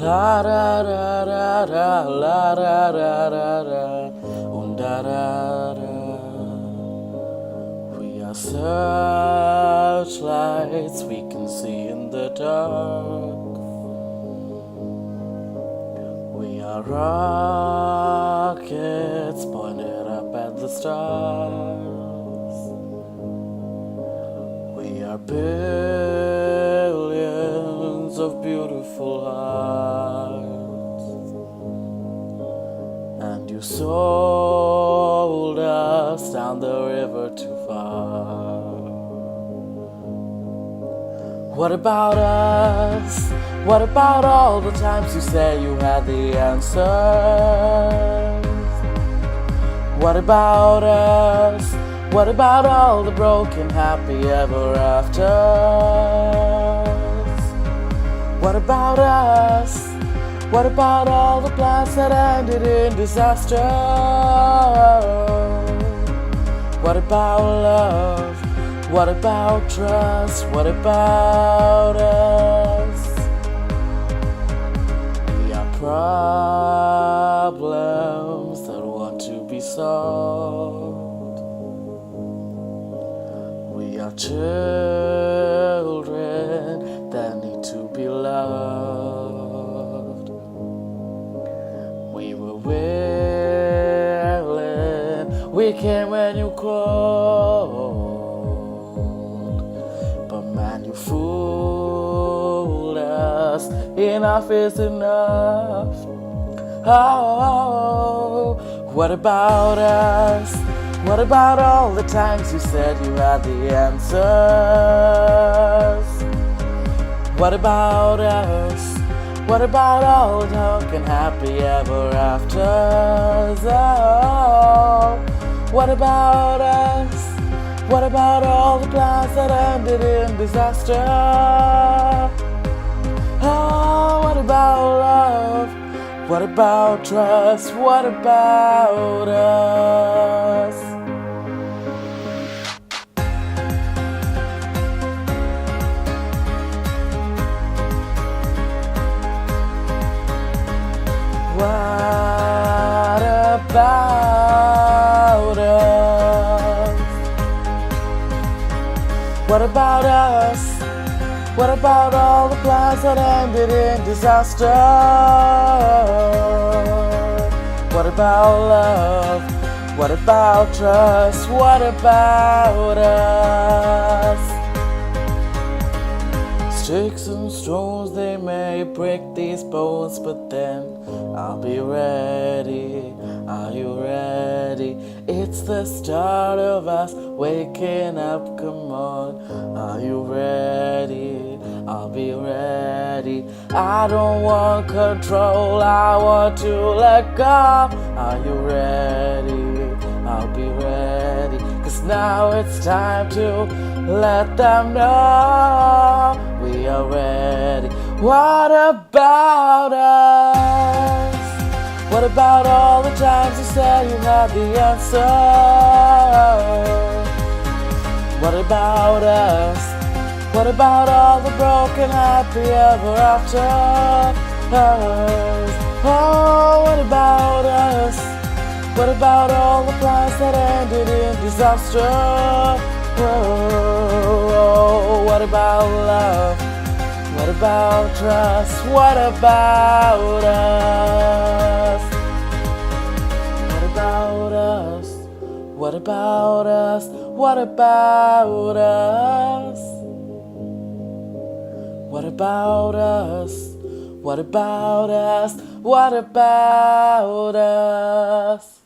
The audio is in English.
La da da da da, la da da da da, da da da. We are searchlights we can see in the dark. We are rockets pointed up at the stars. We are billions of beautiful hearts, and you sold us down the river too far. What about us? What about all the times you said you had the answers? What about us? What about all the broken happy ever afters? What about us? What about all the plans that ended in disaster? What about love? What about trust? What about us? We are problems that want to be solved. We are children that need to be loved. We were willing, we came when you called. You fooled us, enough is enough. Oh, what about us? What about all the times you said you had the answers? What about us? What about all the talk and happy ever afters? Oh, what about us? What about all the plans that ended in disaster? Oh, what about love? What about trust? What about us? What about us? What about us? What about all the plans that ended in disaster? What about love? What about trust? What about us? Sticks and stones, they may break these bones, but then I'll be ready. Are you ready? It's the start of us waking up, come on. Are you ready? I'll be ready. I don't want control, I want to let go. Are you ready? I'll be ready. 'Cause now it's time to let them know we are ready. What about us? What about all the times you said you had the answer? What about us? What about all the broken happy ever after? Oh, what about us? What about all the plans that ended in disaster? Oh, what about love? What about trust? What about us? What about us? What about us? What about us? What about us? What about us? What about us?